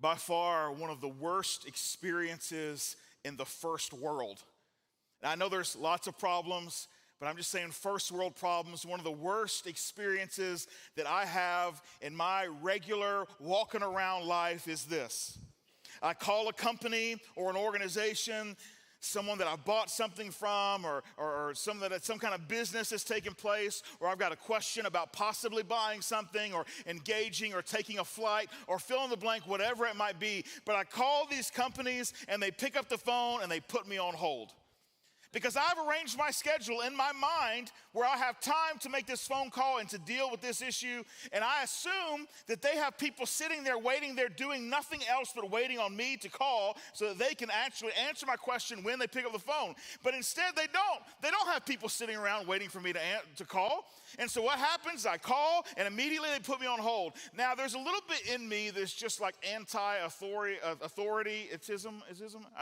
by far one of the worst experiences in the first world. Now, I know there's lots of problems, but I'm just saying first world problems, one of the worst experiences that I have in my regular walking around life is this. I call a company or an organization, someone that I bought something from, or some kind of business is taking place, or I've got a question about possibly buying something or engaging or taking a flight or fill in the blank, whatever it might be. But I call these companies and they pick up the phone and they put me on hold. Because I've arranged my schedule in my mind where I have time to make this phone call and to deal with this issue. And I assume that they have people sitting there waiting there doing nothing else but waiting on me to call so that they can actually answer my question when they pick up the phone. But instead they don't. They don't have people sitting around waiting for me to call. And so what happens, I call and immediately they put me on hold. Now there's a little bit in me that's just like authority-ism,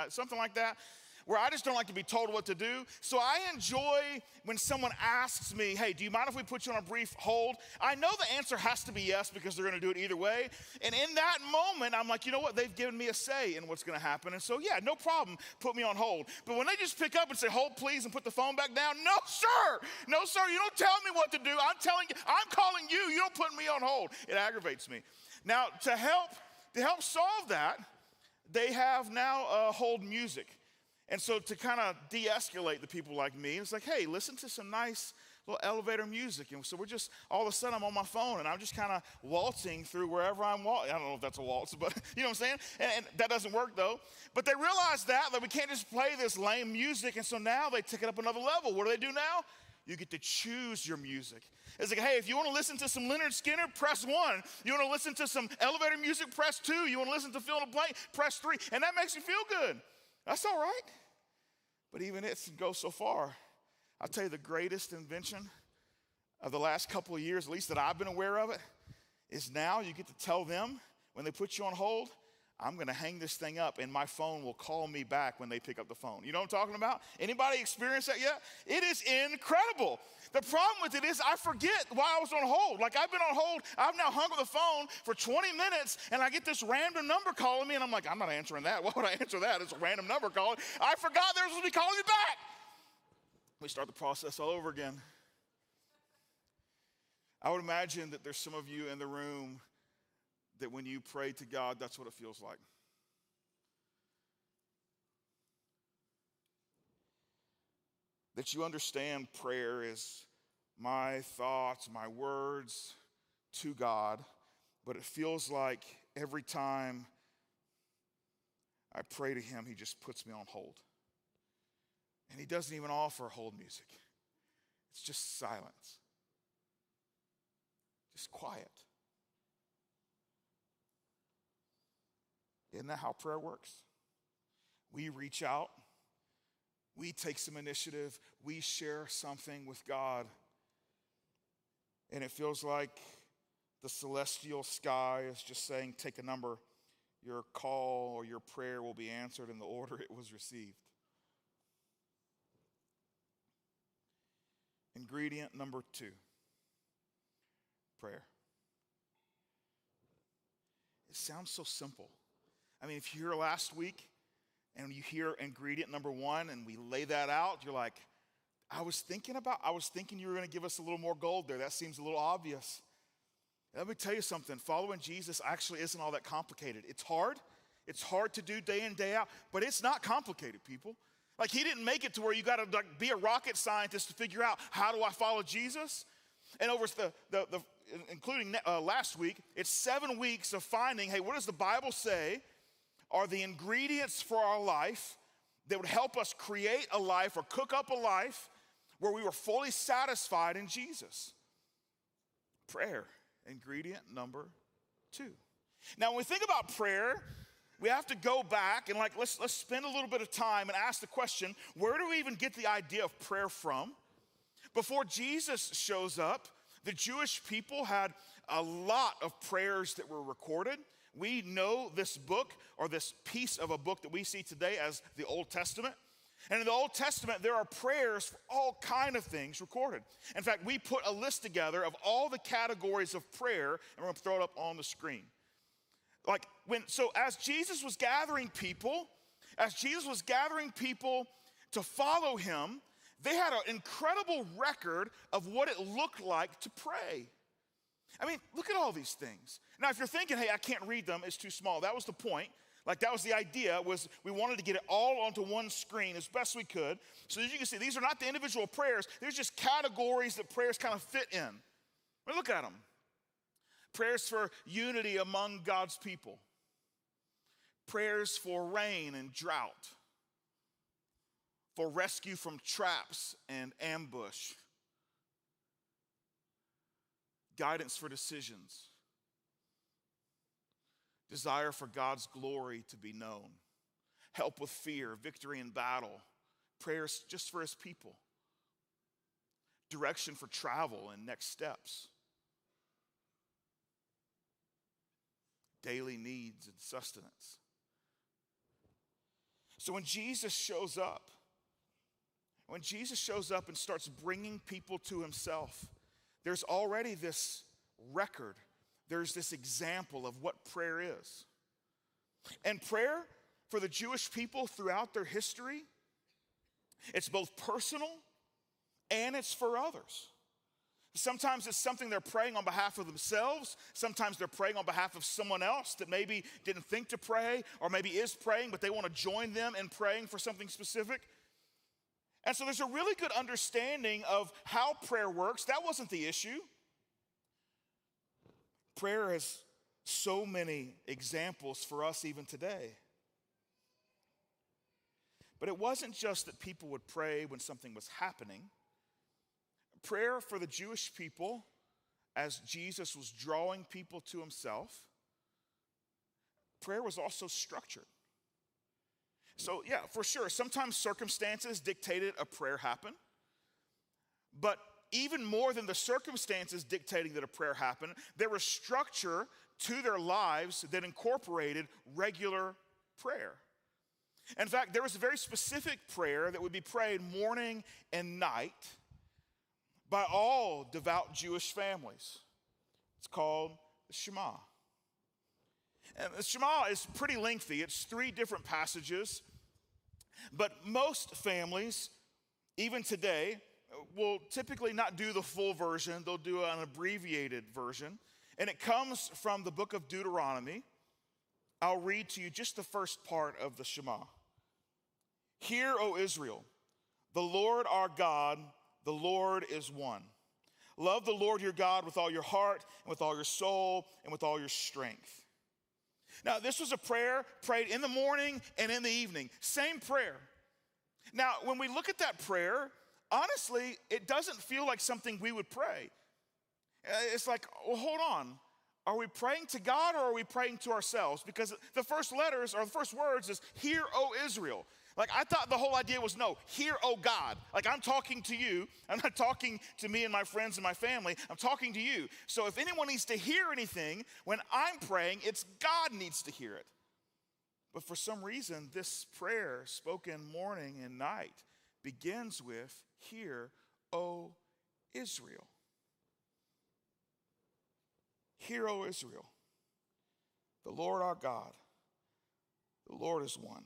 something like that, where I just don't like to be told what to do. So I enjoy when someone asks me, hey, do you mind if we put you on a brief hold? I know the answer has to be yes because they're gonna do it either way. And in that moment, I'm like, you know what? They've given me a say in what's gonna happen. And so yeah, no problem, put me on hold. But when they just pick up and say, hold please, and put the phone back down, no sir, you don't tell me what to do. I'm calling you, you don't put me on hold. It aggravates me. Now, to help solve that, they have now hold music. And so to kind of de-escalate the people like me, it's like, hey, listen to some nice little elevator music. And so we're just, all of a sudden I'm on my phone and I'm just kind of waltzing through wherever I'm waltzing. I don't know if that's a waltz, but you know what I'm saying? And that doesn't work though. But they realize that we can't just play this lame music. And so now they take it up another level. What do they do now? You get to choose your music. It's like, hey, if you want to listen to some Leonard Skinner, press 1. You want to listen to some elevator music, press 2. You want to listen to fill in the blank, press 3. And that makes you feel good. That's all right. But even it goes so far. I'll tell you the greatest invention of the last couple of years, at least that I've been aware of it, is now you get to tell them when they put you on hold, I'm gonna hang this thing up and my phone will call me back when they pick up the phone. You know what I'm talking about? Anybody experienced that yet? It is incredible. The problem with it is I forget why I was on hold. Like I've been on hold, I've now hung up the phone for 20 minutes and I get this random number calling me and I'm like, I'm not answering that. Why would I answer that? It's a random number calling. I forgot they were supposed to be calling me back. We start the process all over again. I would imagine that there's some of you in the room that when you pray to God, that's what it feels like. That you understand prayer is my thoughts, my words to God, but it feels like every time I pray to him, he just puts me on hold. And he doesn't even offer hold music. It's just silence. Just quiet. Isn't that how prayer works? We reach out. We take some initiative. We share something with God. And it feels like the celestial sky is just saying, take a number. Your call or your prayer will be answered in the order it was received. Ingredient number 2, prayer. It sounds so simple. I mean, if you're here last week and you hear ingredient number 1 and we lay that out, you're like, I was thinking you were going to give us a little more gold there. That seems a little obvious. Let me tell you something. Following Jesus actually isn't all that complicated. It's hard. It's hard to do day in, day out, but it's not complicated, people. Like he didn't make it to where you got to be a rocket scientist to figure out how do I follow Jesus. And over including last week, it's 7 weeks of finding, hey, what does the Bible say are the ingredients for our life that would help us create a life or cook up a life where we were fully satisfied in Jesus. Prayer, ingredient number 2. Now, when we think about prayer, we have to go back and let's spend a little bit of time and ask the question, where do we even get the idea of prayer from? Before Jesus shows up, the Jewish people had a lot of prayers that were recorded. We know this book or this piece of a book that we see today as the Old Testament. And in the Old Testament, there are prayers for all kind of things recorded. In fact, we put a list together of all the categories of prayer, and we're going to throw it up on the screen. As Jesus was gathering people, to follow him, they had an incredible record of what it looked like to pray. I mean, look at all these things. Now, if you're thinking, hey, I can't read them, it's too small. That was the point. That was the idea, was we wanted to get it all onto one screen as best we could. So as you can see, these are not the individual prayers. They're just categories that prayers kind of fit in. But look at them. Prayers for unity among God's people. Prayers for rain and drought. For rescue from traps and ambush. Guidance for decisions. Desire for God's glory to be known. Help with fear, victory in battle. Prayers just for his people. Direction for travel and next steps. Daily needs and sustenance. So when Jesus shows up and starts bringing people to himself, there's already this record. There's this example of what prayer is. And prayer for the Jewish people throughout their history, it's both personal and it's for others. Sometimes it's something they're praying on behalf of themselves. Sometimes they're praying on behalf of someone else that maybe didn't think to pray or maybe is praying, but they want to join them in praying for something specific. And so there's a really good understanding of how prayer works. That wasn't the issue. Prayer has so many examples for us even today. But it wasn't just that people would pray when something was happening. Prayer for the Jewish people, as Jesus was drawing people to himself, prayer was also structured. So yeah, for sure, sometimes circumstances dictated a prayer happen. But even more than the circumstances dictating that a prayer happen, there was structure to their lives that incorporated regular prayer. In fact, there was a very specific prayer that would be prayed morning and night by all devout Jewish families. It's called the Shema. And the Shema is pretty lengthy. It's 3 different passages. But most families, even today, will typically not do the full version. They'll do an abbreviated version. And it comes from the book of Deuteronomy. I'll read to you just the first part of the Shema. Hear, O Israel, the Lord our God, the Lord is one. Love the Lord your God with all your heart and with all your soul and with all your strength. Now, this was a prayer prayed in the morning and in the evening. Same prayer. Now, when we look at that prayer, honestly, it doesn't feel like something we would pray. It's like, well, hold on. Are we praying to God or are we praying to ourselves? Because the first letters or the first words is, Hear, O Israel. I thought the whole idea was, no, hear, oh God. I'm talking to you. I'm not talking to me and my friends and my family. I'm talking to you. So if anyone needs to hear anything, when I'm praying, it's God needs to hear it. But for some reason, this prayer spoken morning and night begins with, Hear, O Israel. Hear, O Israel. The Lord our God, the Lord is one.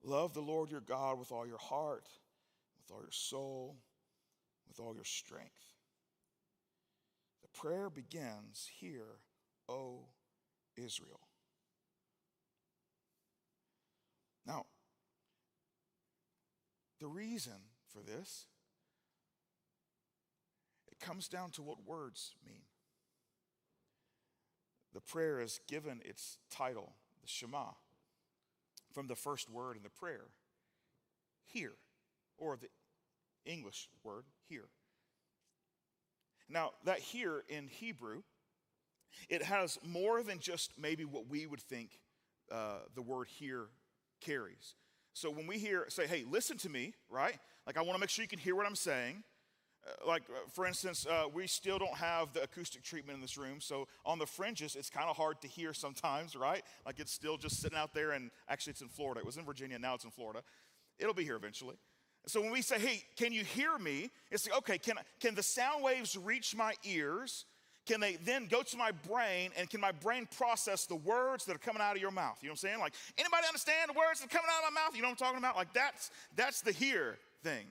Love the Lord your God with all your heart, with all your soul, with all your strength. The prayer begins, Hear, O Israel. Now, the reason for this, it comes down to what words mean. The prayer is given its title, the Shema, from the first word in the prayer, hear, or the English word, hear. Now, that hear in Hebrew, it has more than just maybe what we would think the word hear carries. So when we say, hey, listen to me, right? I want to make sure you can hear what I'm saying. For instance, we still don't have the acoustic treatment in this room, so on the fringes, it's kind of hard to hear sometimes, right? It's still just sitting out there, and actually it's in Florida. It was in Virginia, now it's in Florida. It'll be here eventually. So when we say, hey, can you hear me? It's okay, can the sound waves reach my ears? can they then go to my brain, and can my brain process the words that are coming out of your mouth? You know what I'm saying? Like, anybody understand the words that are coming out of my mouth? You know what I'm talking about? Like, that's the hear thing.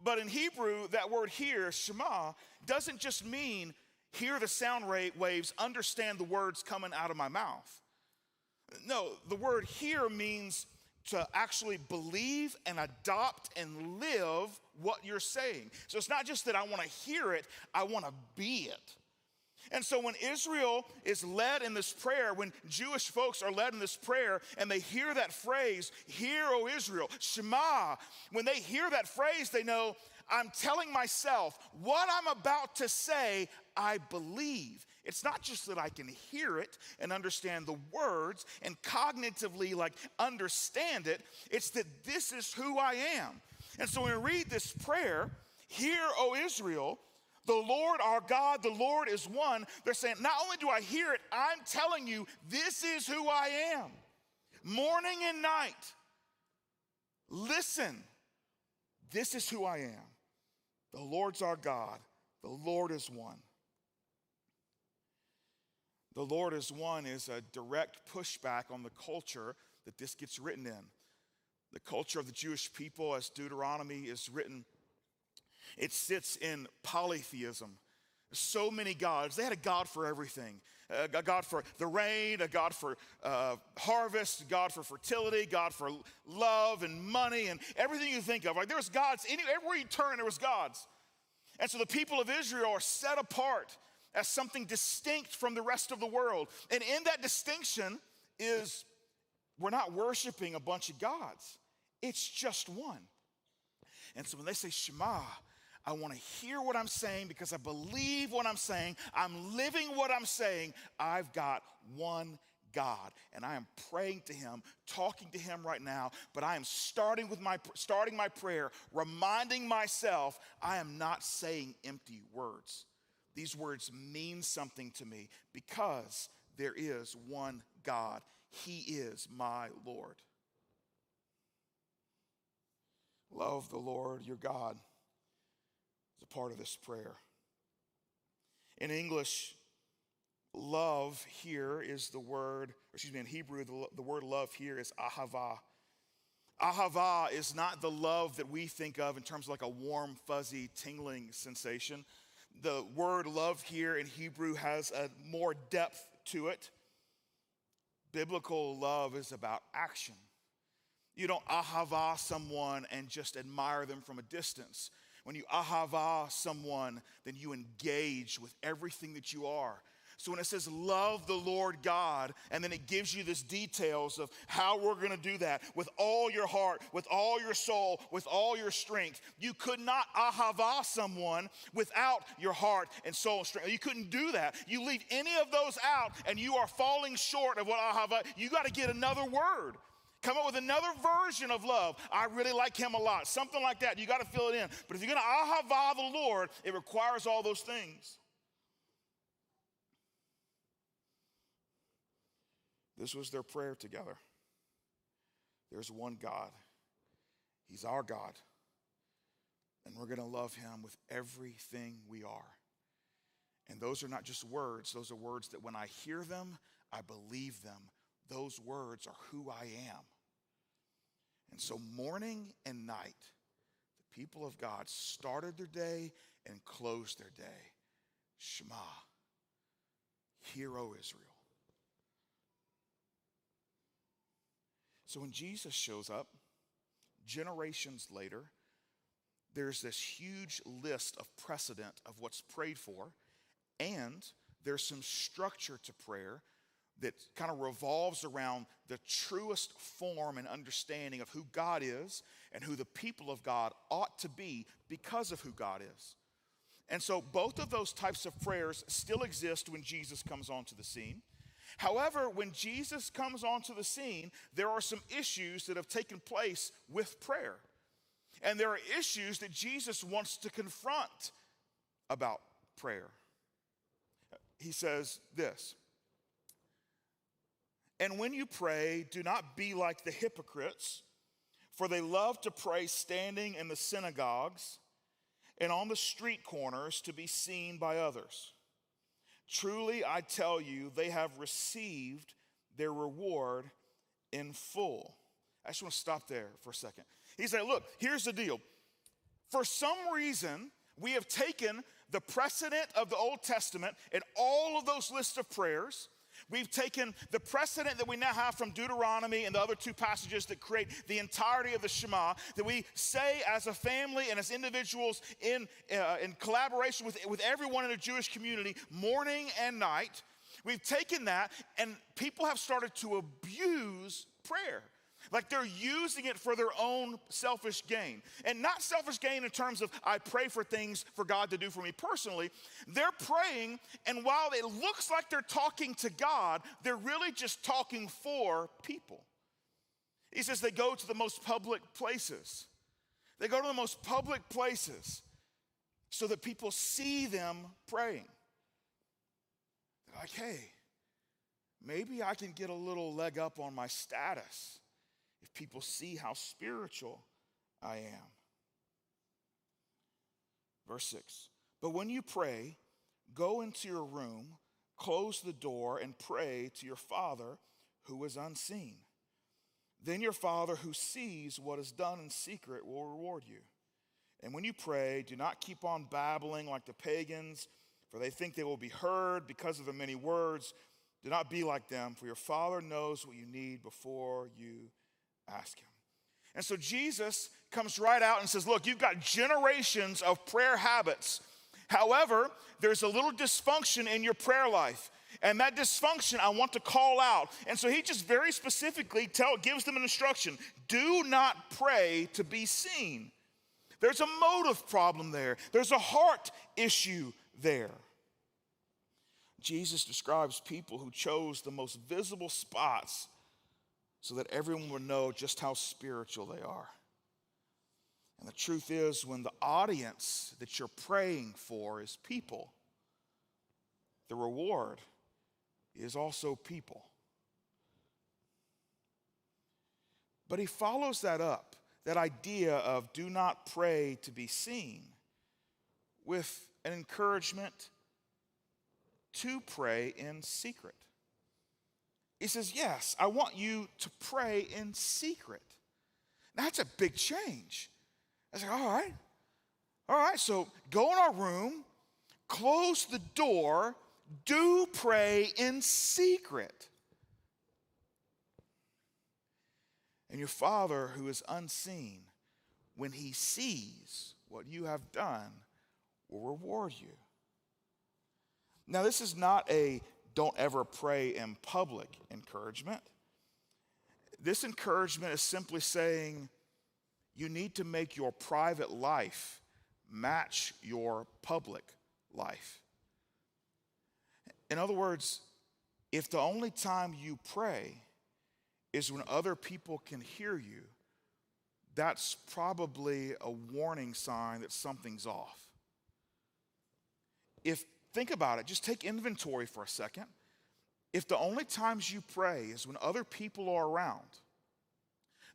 But in Hebrew, that word hear, shema, doesn't just mean hear the sound waves, understand the words coming out of my mouth. No, the word hear means to actually believe and adopt and live what you're saying. So it's not just that I want to hear it, I want to be it. And so when Israel is led in this prayer, when Jewish folks are led in this prayer and they hear that phrase, hear, O Israel, Shema, when they hear that phrase, they know, I'm telling myself what I'm about to say, I believe. It's not just that I can hear it and understand the words and cognitively like understand it. It's that this is who I am. And so when we read this prayer, hear, O Israel, the Lord our God, the Lord is one. They're saying, not only do I hear it, I'm telling you, this is who I am. Morning and night, listen, this is who I am. The Lord's our God. The Lord is one. The Lord is one is a direct pushback on the culture that this gets written in. The culture of the Jewish people, as Deuteronomy is written, it sits in polytheism. So many gods. They had a God for everything. A God for the rain, a God for harvest, a God for fertility, God for love and money and everything you think of. Like there was gods, everywhere you turn there was gods. And so the people of Israel are set apart as something distinct from the rest of the world. And in that distinction is we're not worshiping a bunch of gods. It's just one. And so when they say Shema, I want to hear what I'm saying because I believe what I'm saying. I'm living what I'm saying. I've got one God, and I am praying to him, talking to him right now, but I am starting my prayer, reminding myself I am not saying empty words. These words mean something to me because there is one God. He is my Lord. Love the Lord your God is a part of this prayer. In English, love here is the word, in Hebrew, the word love here is ahava. Ahava is not the love that we think of in terms of like a warm, fuzzy, tingling sensation. The word love here in Hebrew has a more depth to it. Biblical love is about action. You don't ahava someone and just admire them from a distance. When you ahava someone, then you engage with everything that you are. So when it says love the Lord God, and then it gives you this details of how we're going to do that with all your heart, with all your soul, with all your strength. You could not ahava someone without your heart and soul and strength. You couldn't do that. You leave any of those out and you are falling short of what ahava. You got to get another word. Come up with another version of love. I really like him a lot. Something like that. You got to fill it in. But if you're going to ahava the Lord, it requires all those things. This was their prayer together. There's one God. He's our God. And we're going to love him with everything we are. And those are not just words. Those are words that when I hear them, I believe them. Those words are who I am. And so morning and night, the people of God started their day and closed their day. Shema. Hear, O Israel. So when Jesus shows up, generations later, there's this huge list of precedent of what's prayed for, and there's some structure to prayer that kind of revolves around the truest form and understanding of who God is and who the people of God ought to be because of who God is. And so both of those types of prayers still exist when Jesus comes onto the scene. However, when Jesus comes onto the scene, there are some issues that have taken place with prayer. And there are issues that Jesus wants to confront about prayer. He says this, "And when you pray, do not be like the hypocrites, for they love to pray standing in the synagogues and on the street corners to be seen by others. Truly, I tell you, they have received their reward in full. I just want to stop there for a second. He said, look, here's the deal. For some reason, we have taken the precedent of the Old Testament and all of those lists of prayers. We've taken the precedent that we now have from Deuteronomy and the other two passages that create the entirety of the Shema, that we say as a family and as individuals in collaboration with everyone in the Jewish community, morning and night. We've taken that, and people have started to abuse prayer. Like they're using it for their own selfish gain. And not selfish gain in terms of I pray for things for God to do for me personally. They're praying, and while it looks like they're talking to God, they're really just talking for people. He says they go to the most public places. They go to the most public places so that people see them praying. They're like, hey, maybe I can get a little leg up on my status if people see how spiritual I am. Verse 6, but when you pray, go into your room, close the door, and pray to your Father who is unseen. Then your Father who sees what is done in secret will reward you. And when you pray, do not keep on babbling like the pagans, for they think they will be heard because of the many words. Do not be like them, for your Father knows what you need before you ask him. And so Jesus comes right out and says, look, you've got generations of prayer habits. However, there's a little dysfunction in your prayer life. And that dysfunction I want to call out. And so he just very specifically gives them an instruction. Do not pray to be seen. There's a motive problem there. There's a heart issue there. Jesus describes people who chose the most visible spots so that everyone would know just how spiritual they are. And the truth is, when the audience that you're praying for is people, the reward is also people. But he follows that up, that idea of do not pray to be seen, with an encouragement to pray in secret. He says, yes, I want you to pray in secret. Now, that's a big change. I was like, all right, so go in our room, close the door, do pray in secret. And your Father who is unseen, when he sees what you have done, will reward you. Now, this is not a don't ever pray in public encouragement. This encouragement is simply saying you need to make your private life match your public life. In other words, if the only time you pray is when other people can hear you, that's probably a warning sign that something's off. Think about it. Just take inventory for a second. If the only times you pray is when other people are around,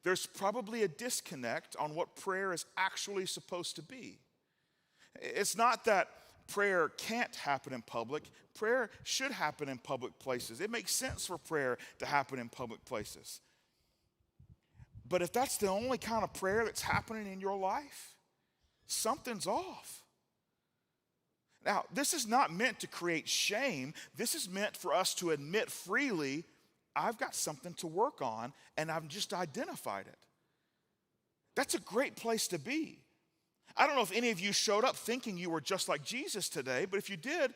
there's probably a disconnect on what prayer is actually supposed to be. It's not that prayer can't happen in public. Prayer should happen in public places. It makes sense for prayer to happen in public places. But if that's the only kind of prayer that's happening in your life, something's off. Now, this is not meant to create shame. This is meant for us to admit freely, I've got something to work on, and I've just identified it. That's a great place to be. I don't know if any of you showed up thinking you were just like Jesus today, but if you did,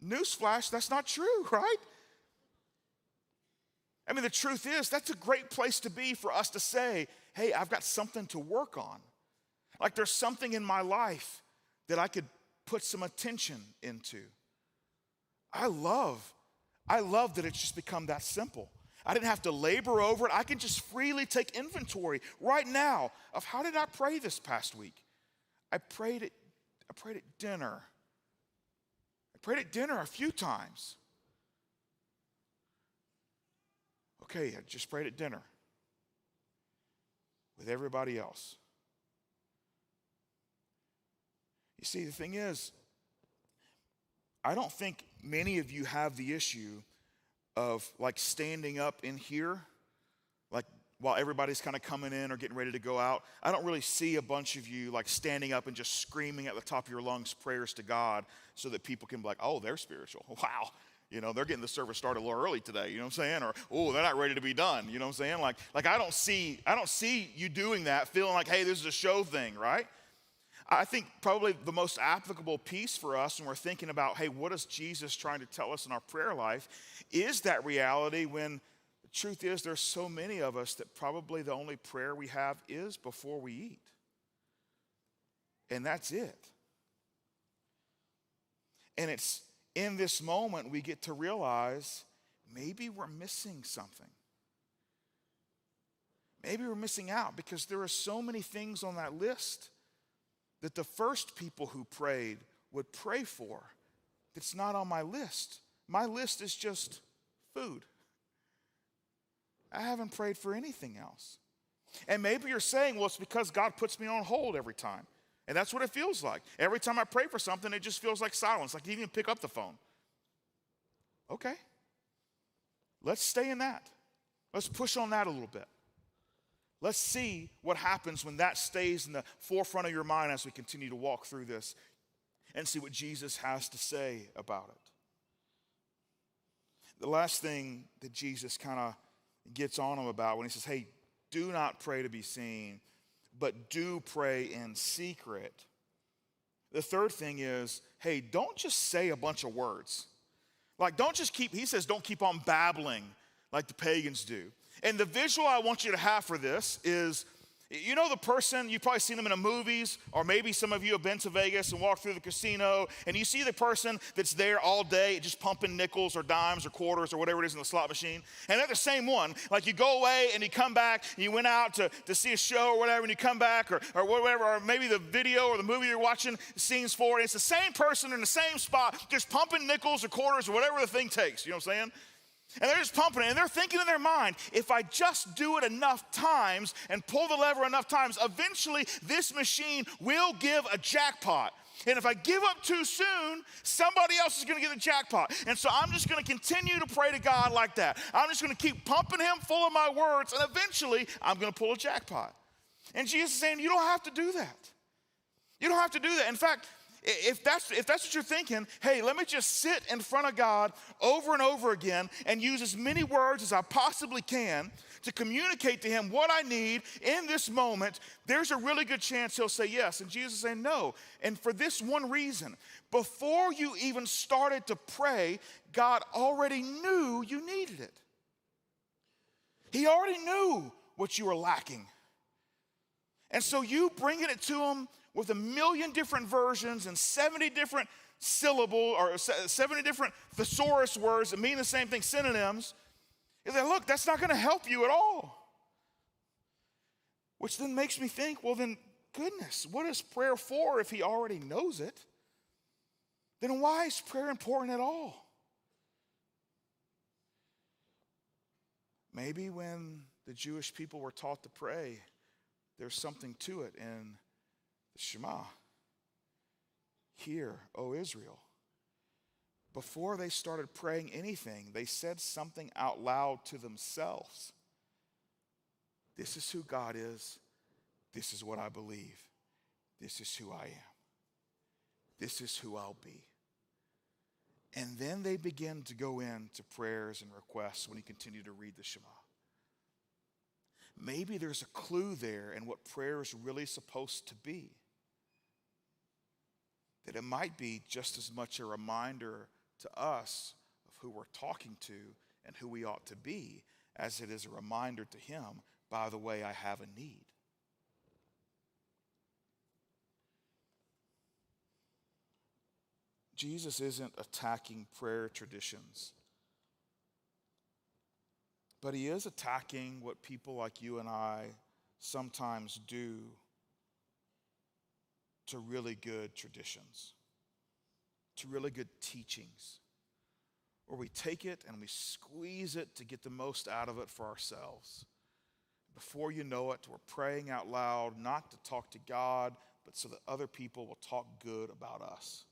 newsflash, that's not true, right? I mean, the truth is, that's a great place to be for us to say, hey, I've got something to work on. Like there's something in my life that I could put some attention into. I love that it's just become that simple. I didn't have to labor over it. I can just freely take inventory right now of how did I pray this past week? I prayed at dinner. I prayed at dinner a few times. Okay, I just prayed at dinner with everybody else. You see, the thing is, I don't think many of you have the issue of like standing up in here, like while everybody's kind of coming in or getting ready to go out. I don't really see a bunch of you like standing up and just screaming at the top of your lungs prayers to God so that people can be like, oh, they're spiritual. Wow. You know, they're getting the service started a little early today, you know what I'm saying? Or, oh, they're not ready to be done, you know what I'm saying? Like I don't see you doing that, feeling like, hey, this is a show thing, right? I think probably the most applicable piece for us when we're thinking about, hey, what is Jesus trying to tell us in our prayer life, is that reality when the truth is there's so many of us that probably the only prayer we have is before we eat. And that's it. And it's in this moment we get to realize maybe we're missing something. Maybe we're missing out because there are so many things on that list that the first people who prayed would pray for that's not on my list. My list is just food. I haven't prayed for anything else. And maybe you're saying, well, it's because God puts me on hold every time. And that's what it feels like. Every time I pray for something, it just feels like silence, like you didn't even pick up the phone. Okay. Let's stay in that. Let's push on that a little bit. Let's see what happens when that stays in the forefront of your mind as we continue to walk through this and see what Jesus has to say about it. The last thing that Jesus kind of gets on him about when he says, hey, do not pray to be seen, but do pray in secret. The third thing is, hey, don't just say a bunch of words. Like, he says, don't keep on babbling like the pagans do. And the visual I want you to have for this is, you know the person, you've probably seen them in the movies, or maybe some of you have been to Vegas and walked through the casino, and you see the person that's there all day just pumping nickels or dimes or quarters or whatever it is in the slot machine, and they're the same one. Like you go away and you come back, and you went out to see a show or whatever, and you come back, or whatever, or maybe the video or the movie you're watching, scenes for, and it's the same person in the same spot, just pumping nickels or quarters or whatever the thing takes, you know what I'm saying? And they're just pumping it, and they're thinking in their mind, if I just do it enough times and pull the lever enough times, eventually this machine will give a jackpot. And if I give up too soon, somebody else is going to get the jackpot. And so I'm just going to continue to pray to God like that. I'm just going to keep pumping him full of my words, and eventually I'm going to pull a jackpot. And Jesus is saying, you don't have to do that. You don't have to do that. In fact, if that's what you're thinking, hey, let me just sit in front of God over and over again and use as many words as I possibly can to communicate to him what I need in this moment, there's a really good chance he'll say yes. And Jesus is saying no. And for this one reason, before you even started to pray, God already knew you needed it. He already knew what you were lacking. And so you bringing it to him with 1 million different versions and 70 different syllable or 70 different thesaurus words that mean the same thing, synonyms, is that, look, that's not going to help you at all. Which then makes me think, well then, goodness, what is prayer for if he already knows it? Then why is prayer important at all? Maybe when the Jewish people were taught to pray, there's something to it in Shema. Hear, O Israel. Before they started praying anything, they said something out loud to themselves. This is who God is. This is what I believe. This is who I am. This is who I'll be. And then they begin to go into prayers and requests when you continue to read the Shema. Maybe there's a clue there in what prayer is really supposed to be. That it might be just as much a reminder to us of who we're talking to and who we ought to be as it is a reminder to him, by the way, I have a need. Jesus isn't attacking prayer traditions, but he is attacking what people like you and I sometimes do to really good traditions, to really good teachings, where we take it and we squeeze it to get the most out of it for ourselves. Before you know it, we're praying out loud, not to talk to God, but so that other people will talk good about us.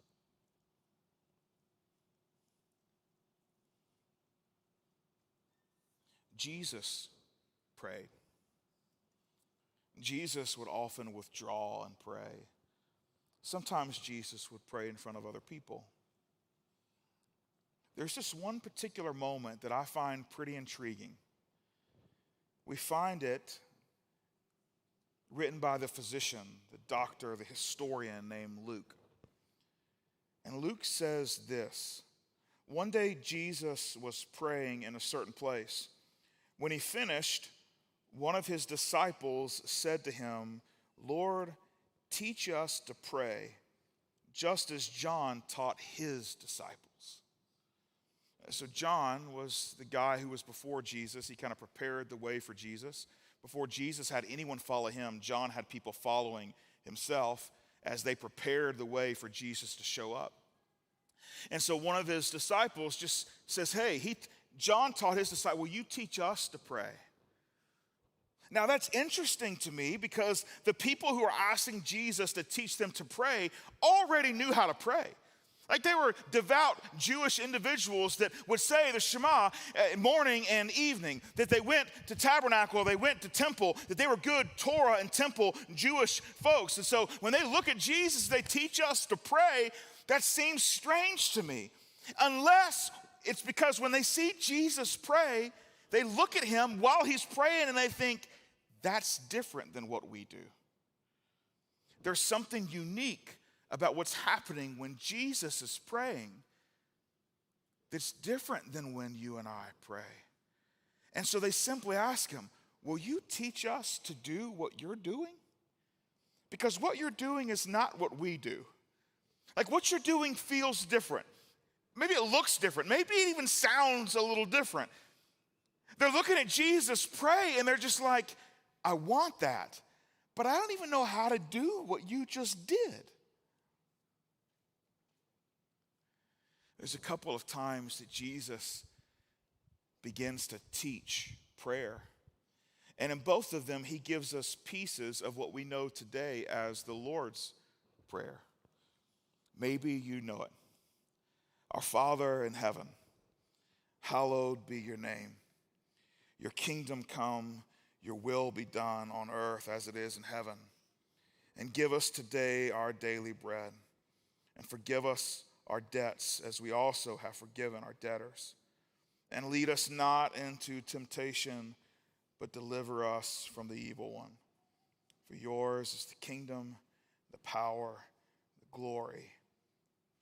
Jesus prayed. Jesus would often withdraw and pray. Sometimes Jesus would pray in front of other people. There's just one particular moment that I find pretty intriguing. We find it written by the physician, the doctor, the historian named Luke. And Luke says this: one day Jesus was praying in a certain place. When he finished, one of his disciples said to him, "Lord, teach us to pray, just as John taught his disciples." So John was the guy who was before Jesus. He kind of prepared the way for Jesus. Before Jesus had anyone follow him, John had people following himself as they prepared the way for Jesus to show up. And so one of his disciples just says, hey, John taught his disciples, will you teach us to pray? Now that's interesting to me because the people who are asking Jesus to teach them to pray already knew how to pray. Like they were devout Jewish individuals that would say the Shema morning and evening, that they went to tabernacle, they went to temple, that they were good Torah and temple Jewish folks. And so when they look at Jesus, they teach us to pray. That seems strange to me. Unless it's because when they see Jesus pray, they look at him while he's praying and they think, that's different than what we do. There's something unique about what's happening when Jesus is praying that's different than when you and I pray. And so they simply ask him, will you teach us to do what you're doing? Because what you're doing is not what we do. Like what you're doing feels different. Maybe it looks different. Maybe it even sounds a little different. They're looking at Jesus pray and they're just like, I want that, but I don't even know how to do what you just did. There's a couple of times that Jesus begins to teach prayer. And in both of them, he gives us pieces of what we know today as the Lord's Prayer. Maybe you know it. Our Father in heaven, hallowed be your name. Your kingdom come, your will be done on earth as it is in heaven. And give us today our daily bread. And forgive us our debts as we also have forgiven our debtors. And lead us not into temptation, but deliver us from the evil one. For yours is the kingdom, the power, the glory,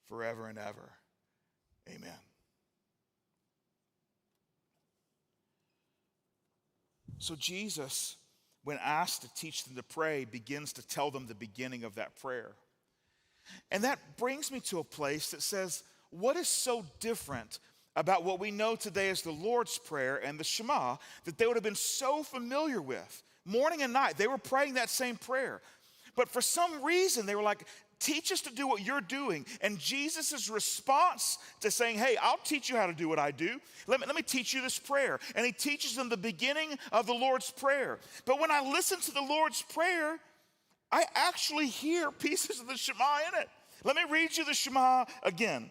forever and ever. Amen. So Jesus, when asked to teach them to pray, begins to tell them the beginning of that prayer. And that brings me to a place that says, what is so different about what we know today as the Lord's Prayer and the Shema that they would have been so familiar with? Morning and night, they were praying that same prayer. But for some reason, they were like, teach us to do what you're doing. And Jesus' response to saying, hey, I'll teach you how to do what I do. Let me teach you this prayer. And he teaches them the beginning of the Lord's Prayer. But when I listen to the Lord's Prayer, I actually hear pieces of the Shema in it. Let me read you the Shema again.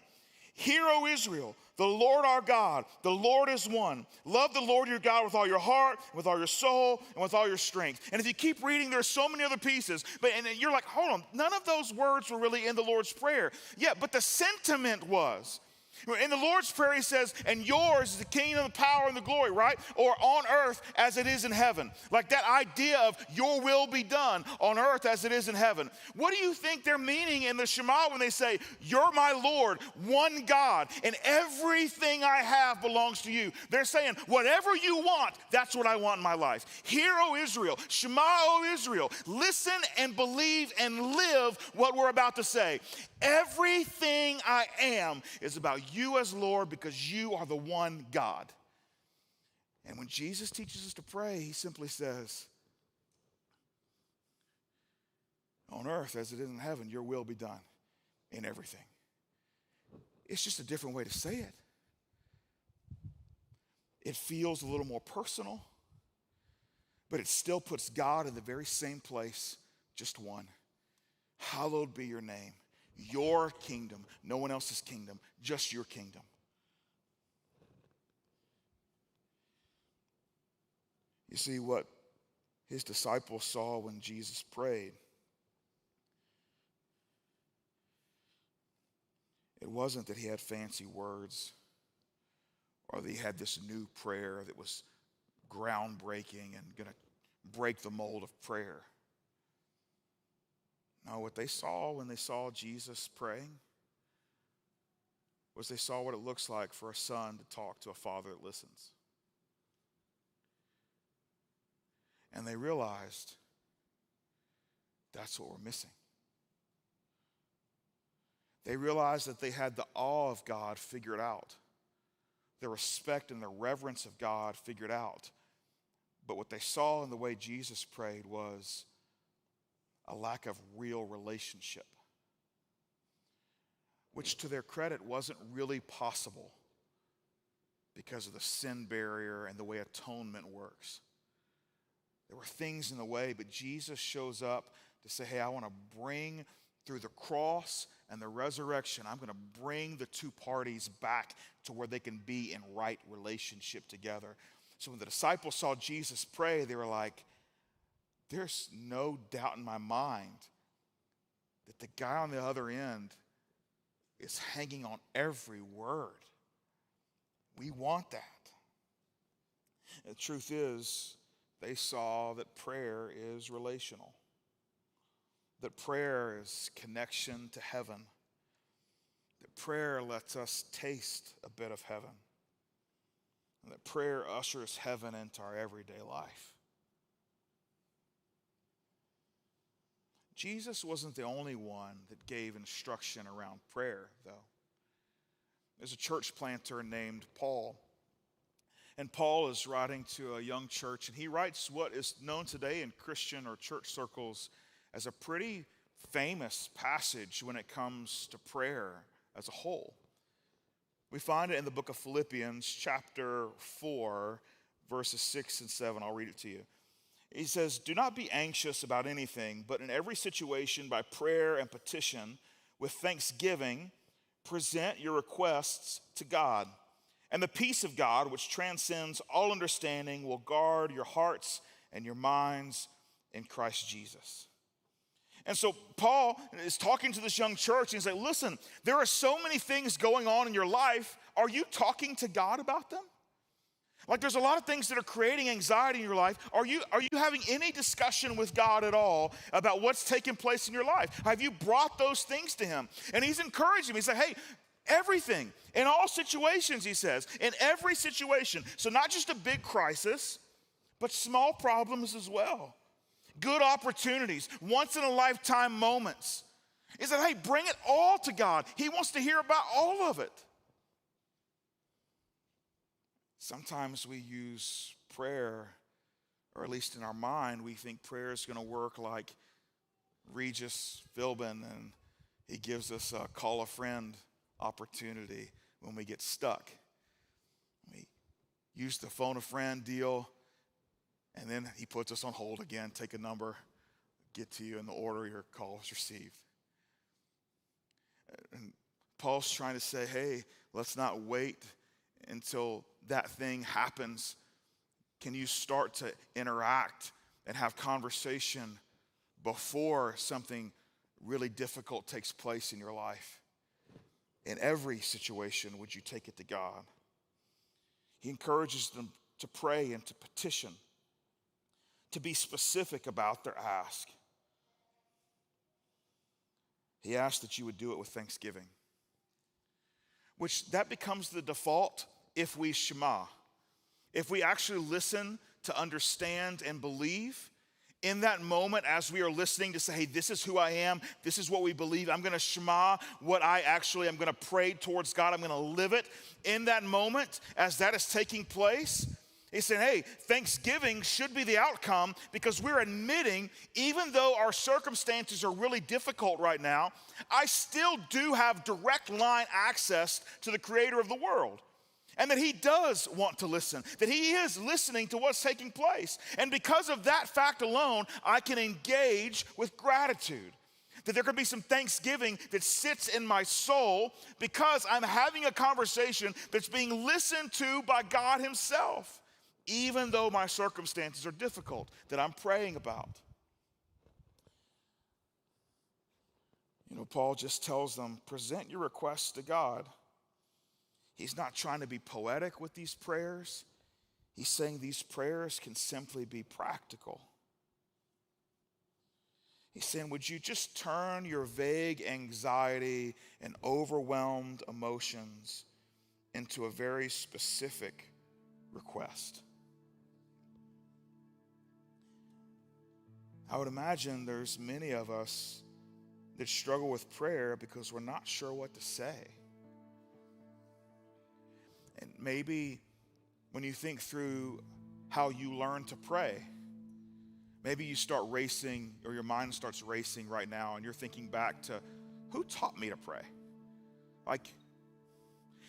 Hear, O Israel, the Lord our God, the Lord is one. Love the Lord your God with all your heart, with all your soul, and with all your strength. And if you keep reading, there's so many other pieces. And you're like, hold on, none of those words were really in the Lord's Prayer. Yeah, but the sentiment was. In the Lord's Prayer, he says, and yours is the kingdom, the power, and the glory, right? Or on earth as it is in heaven. Like that idea of your will be done on earth as it is in heaven. What do you think they're meaning in the Shema when they say, you're my Lord, one God, and everything I have belongs to you? They're saying, whatever you want, that's what I want in my life. Hear, O Israel, Shema, O Israel, listen and believe and live what we're about to say. Everything I am is about you as Lord because you are the one God. And when Jesus teaches us to pray, he simply says, on earth as it is in heaven, your will be done in everything. It's just a different way to say it. It feels a little more personal, but it still puts God in the very same place, just one. Hallowed be your name. Your kingdom, no one else's kingdom, just your kingdom. You see, what his disciples saw when Jesus prayed, it wasn't that he had fancy words or that he had this new prayer that was groundbreaking and going to break the mold of prayer. No, what they saw when they saw Jesus praying was they saw what it looks like for a son to talk to a father that listens. And they realized that's what we're missing. They realized that they had the awe of God figured out, the respect and the reverence of God figured out. But what they saw in the way Jesus prayed was a lack of real relationship, which to their credit wasn't really possible because of the sin barrier and the way atonement works. There were things in the way, but Jesus shows up to say, hey, I want to bring through the cross and the resurrection, I'm going to bring the two parties back to where they can be in right relationship together. So when the disciples saw Jesus pray, they were like, there's no doubt in my mind that the guy on the other end is hanging on every word. We want that. The truth is, they saw that prayer is relational, that prayer is connection to heaven, that prayer lets us taste a bit of heaven, and that prayer ushers heaven into our everyday life. Jesus wasn't the only one that gave instruction around prayer, though. There's a church planter named Paul. And Paul is writing to a young church, and he writes what is known today in Christian or church circles as a pretty famous passage when it comes to prayer as a whole. We find it in the book of Philippians, chapter 4, verses 6 and 7. I'll read it to you. He says, do not be anxious about anything, but in every situation by prayer and petition, with thanksgiving, present your requests to God. And the peace of God, which transcends all understanding, will guard your hearts and your minds in Christ Jesus. And so Paul is talking to this young church, and he's like, listen, there are so many things going on in your life. Are you talking to God about them? Like there's a lot of things that are creating anxiety in your life. Are you having any discussion with God at all about what's taking place in your life? Have you brought those things to him? And he's encouraging me. He's like, hey, everything, in all situations, he says, in every situation. So not just a big crisis, but small problems as well. Good opportunities, once in a lifetime moments. He said, hey, bring it all to God. He wants to hear about all of it. Sometimes we use prayer, or at least in our mind, we think prayer is going to work like Regis Philbin, and he gives us a call a friend opportunity when we get stuck. We use the phone a friend deal, and then he puts us on hold again, take a number, get to you in the order your call is received. And Paul's trying to say, hey, let's not wait until that thing happens. Can you start to interact and have conversation before something really difficult takes place in your life? In every situation, would you take it to God? He encourages them to pray and to petition, to be specific about their ask. He asked that you would do it with thanksgiving, which that becomes the default if we shema. If we actually listen to understand and believe, in that moment as we are listening to say, hey, this is who I am, this is what we believe, I'm going to shema what I actually am going to pray towards God, I'm going to live it. In that moment, as that is taking place, he's saying, hey, thanksgiving should be the outcome because we're admitting, even though our circumstances are really difficult right now, I still do have direct line access to the creator of the world. And that he does want to listen, that he is listening to what's taking place. And because of that fact alone, I can engage with gratitude. That there could be some thanksgiving that sits in my soul because I'm having a conversation that's being listened to by God himself, even though my circumstances are difficult, that I'm praying about. Paul just tells them, present your requests to God. He's not trying to be poetic with these prayers. He's saying these prayers can simply be practical. He's saying, would you just turn your vague anxiety and overwhelmed emotions into a very specific request? I would imagine there's many of us that struggle with prayer because we're not sure what to say. And maybe when you think through how you learn to pray, maybe you start racing, or your mind starts racing right now, and you're thinking back to, who taught me to pray? Like,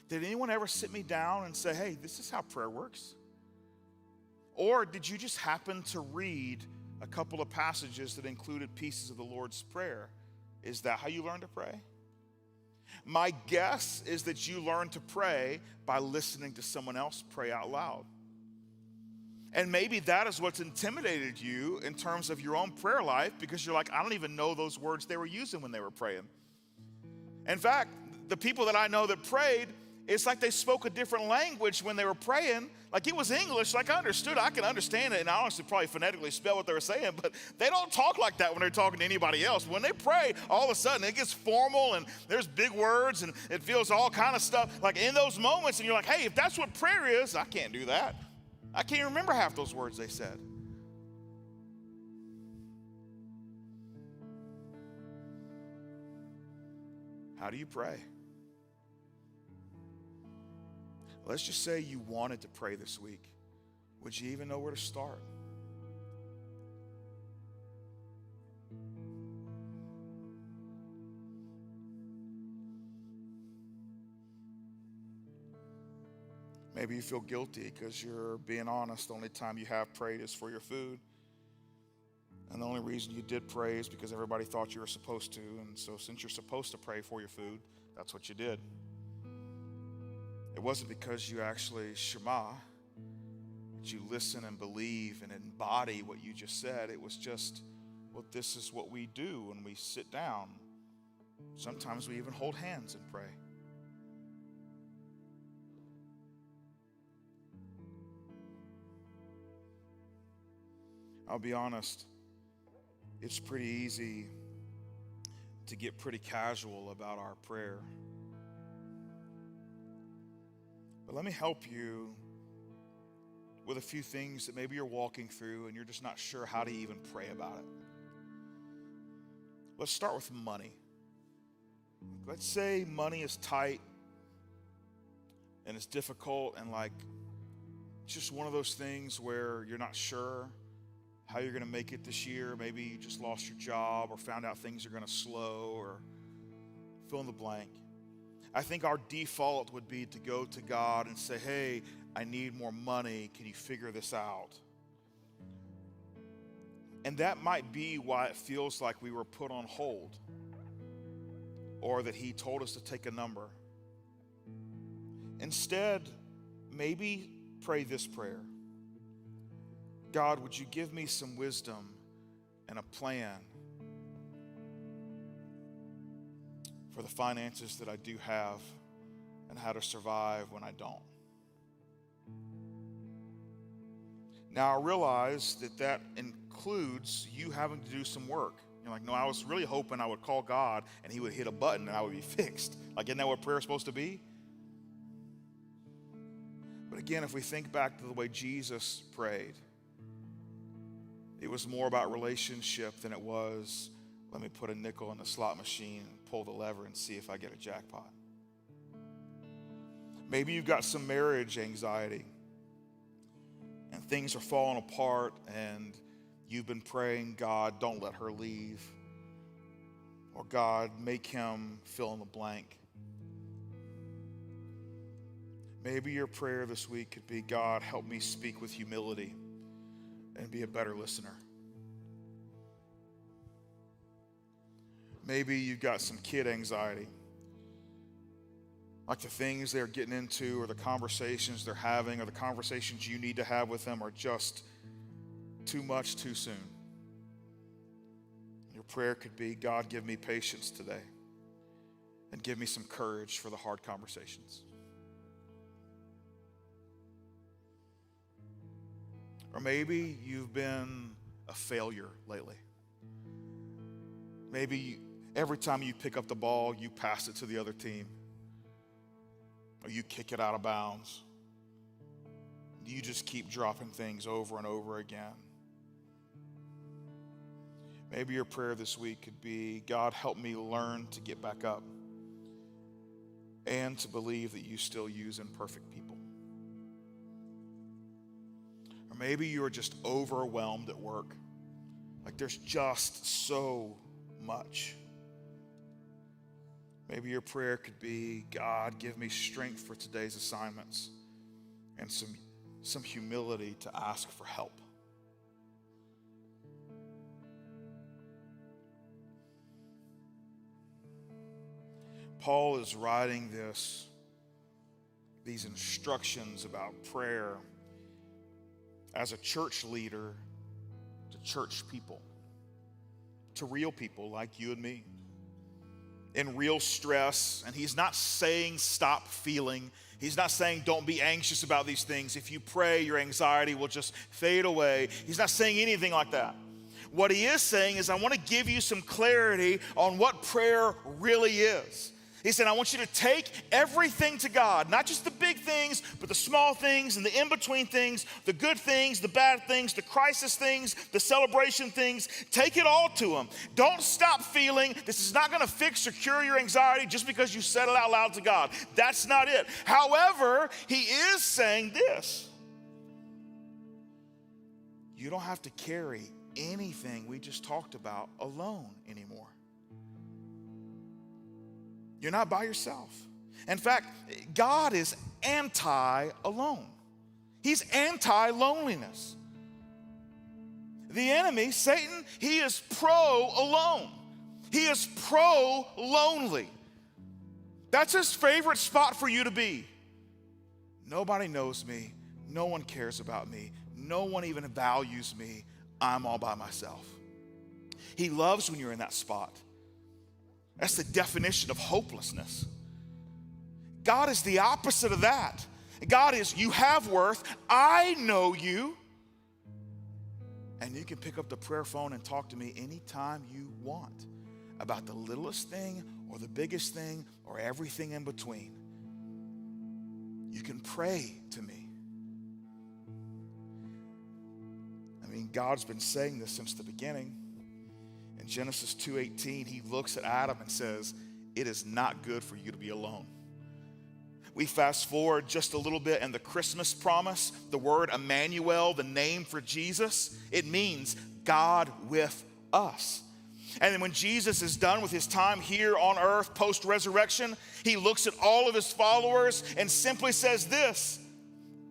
did anyone ever sit me down and say, hey, this is how prayer works? Or did you just happen to read a couple of passages that included pieces of the Lord's Prayer? Is that how you learn to pray? My guess is that you learn to pray by listening to someone else pray out loud. And maybe that is what's intimidated you in terms of your own prayer life, because you're like, I don't even know those words they were using when they were praying. In fact, the people that I know that prayed, it's like they spoke a different language when they were praying. Like it was English, like I can understand it, and I honestly probably phonetically spell what they were saying, but they don't talk like that when they're talking to anybody else. When they pray, all of a sudden it gets formal and there's big words and it feels all kind of stuff. Like in those moments, and you're like, hey, if that's what prayer is, I can't do that. I can't remember half those words they said. How do you pray? Let's just say you wanted to pray this week. Would you even know where to start? Maybe you feel guilty because you're being honest. The only time you have prayed is for your food. And the only reason you did pray is because everybody thought you were supposed to. And so since you're supposed to pray for your food, that's what you did. It wasn't because you actually Shema, that you listen and believe and embody what you just said. It was just, well, this is what we do when we sit down. Sometimes we even hold hands and pray. I'll be honest, it's pretty easy to get pretty casual about our prayer. But let me help you with a few things that maybe you're walking through and you're just not sure how to even pray about it. Let's start with money. Let's say money is tight and it's difficult and it's just one of those things where you're not sure how you're going to make it this year. Maybe you just lost your job or found out things are going to slow, or fill in the blank. I think our default would be to go to God and say, hey, I need more money. Can you figure this out? And that might be why it feels like we were put on hold, or that he told us to take a number. Instead, maybe pray this prayer. God, would you give me some wisdom and a plan for the finances that I do have and how to survive when I don't? Now, I realize that includes you having to do some work. You're like, no, I was really hoping I would call God and he would hit a button and I would be fixed. Like, isn't that what prayer is supposed to be? But again, if we think back to the way Jesus prayed, it was more about relationship than it was, let me put a nickel in the slot machine and pull the lever and see if I get a jackpot. Maybe you've got some marriage anxiety and things are falling apart and you've been praying, God, don't let her leave. Or God, make him fill in the blank. Maybe your prayer this week could be, God, help me speak with humility and be a better listener. Maybe you've got some kid anxiety. Like the things they're getting into or the conversations they're having or the conversations you need to have with them are just too much too soon. Your prayer could be, God, give me patience today and give me some courage for the hard conversations. Or maybe you've been a failure lately. Maybe every time you pick up the ball, you pass it to the other team. Or you kick it out of bounds. You just keep dropping things over and over again. Maybe your prayer this week could be, God, help me learn to get back up and to believe that you still use imperfect people. Or maybe you are just overwhelmed at work. Like there's just so much. Maybe your prayer could be, God, give me strength for today's assignments and some humility to ask for help. Paul is writing these instructions about prayer as a church leader to church people, to real people like you and me, in real stress. And he's not saying stop feeling. He's not saying don't be anxious about these things. If you pray, your anxiety will just fade away. He's not saying anything like that. What he is saying is, I want to give you some clarity on what prayer really is. He said, I want you to take everything to God, not just the big things, but the small things and the in-between things, the good things, the bad things, the crisis things, the celebration things. Take it all to him. Don't stop feeling. This is not going to fix or cure your anxiety just because you said it out loud to God. That's not it. However, he is saying this. You don't have to carry anything we just talked about alone anymore. You're not by yourself. In fact, God is anti-alone. He's anti-loneliness. The enemy, Satan, he is pro-alone. He is pro-lonely. That's his favorite spot for you to be. Nobody knows me. No one cares about me. No one even values me. I'm all by myself. He loves when you're in that spot. That's the definition of hopelessness. God is the opposite of that. God is, you have worth. I know you. And you can pick up the prayer phone and talk to me anytime you want about the littlest thing or the biggest thing or everything in between. You can pray to me. I mean, God's been saying this since the beginning. In Genesis 2:18, he looks at Adam and says, it is not good for you to be alone. We fast forward just a little bit, and the Christmas promise, the word Emmanuel, the name for Jesus, it means God with us. And then when Jesus is done with his time here on earth post-resurrection, he looks at all of his followers and simply says this,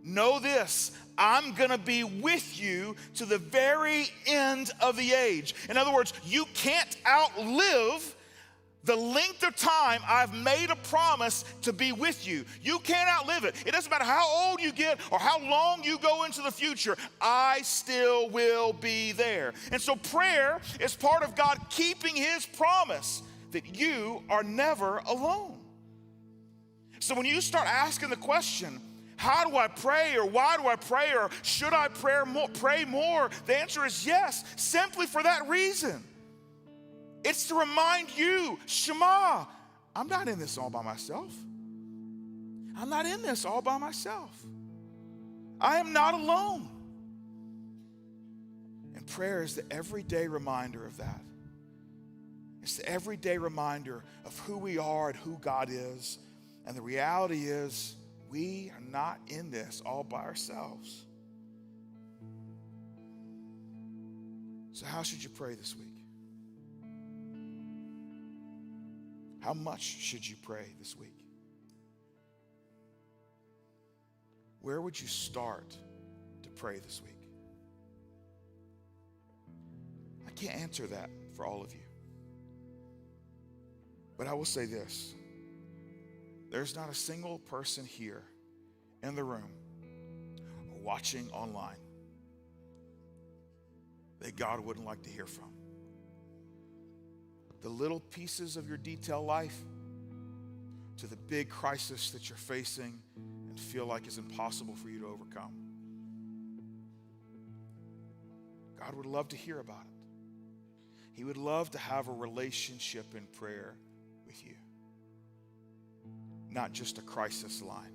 know this, I'm going to be with you to the very end of the age. In other words, you can't outlive the length of time I've made a promise to be with you. You can't outlive it. It doesn't matter how old you get or how long you go into the future. I still will be there. And so prayer is part of God keeping his promise that you are never alone. So when you start asking the question, how do I pray, or why do I pray, or should I pray more? The answer is yes, simply for that reason. It's to remind you, Shema, I'm not in this all by myself. I'm not in this all by myself. I am not alone. And prayer is the everyday reminder of that. It's the everyday reminder of who we are and who God is. And the reality is, we are not in this all by ourselves. So how should you pray this week? How much should you pray this week? Where would you start to pray this week? I can't answer that for all of you. But I will say this. There's not a single person here in the room or watching online that God wouldn't like to hear from. The little pieces of your detailed life to the big crisis that you're facing and feel like is impossible for you to overcome. God would love to hear about it. He would love to have a relationship in prayer with you. Not just a crisis line.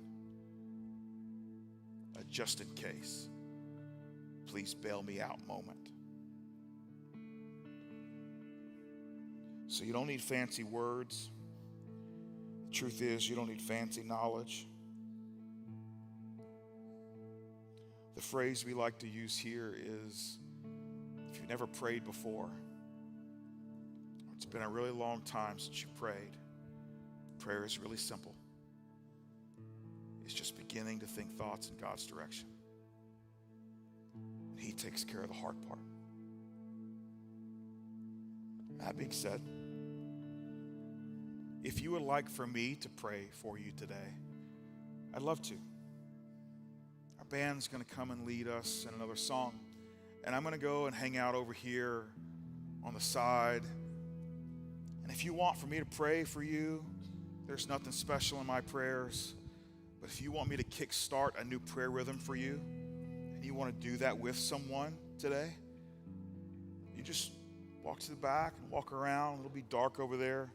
A just in case. Please bail me out moment. So you don't need fancy words. The truth is, you don't need fancy knowledge. The phrase we like to use here is, if you've never prayed before, or it's been a really long time since you prayed, prayer is really simple. It's just beginning to think thoughts in God's direction. He takes care of the hard part. That being said, if you would like for me to pray for you today, I'd love to. Our band's going to come and lead us in another song, and I'm going to go and hang out over here on the side. And if you want for me to pray for you, there's nothing special in my prayers. But if you want me to kickstart a new prayer rhythm for you, and you want to do that with someone today, you just walk to the back and walk around. It'll be dark over there.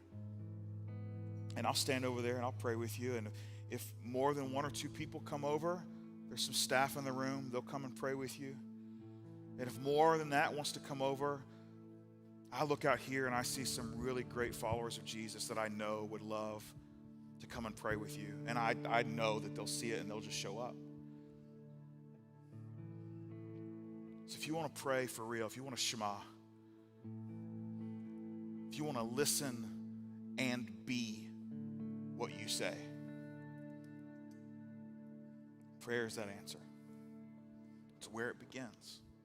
And I'll stand over there and I'll pray with you. And if more than one or two people come over, there's some staff in the room. They'll come and pray with you. And if more than that wants to come over, I look out here and I see some really great followers of Jesus that I know would love to come and pray with you. And I know that they'll see it and they'll just show up. So if you want to pray for real, if you want to shema, if you want to listen and be what you say, prayer is that answer. It's where it begins.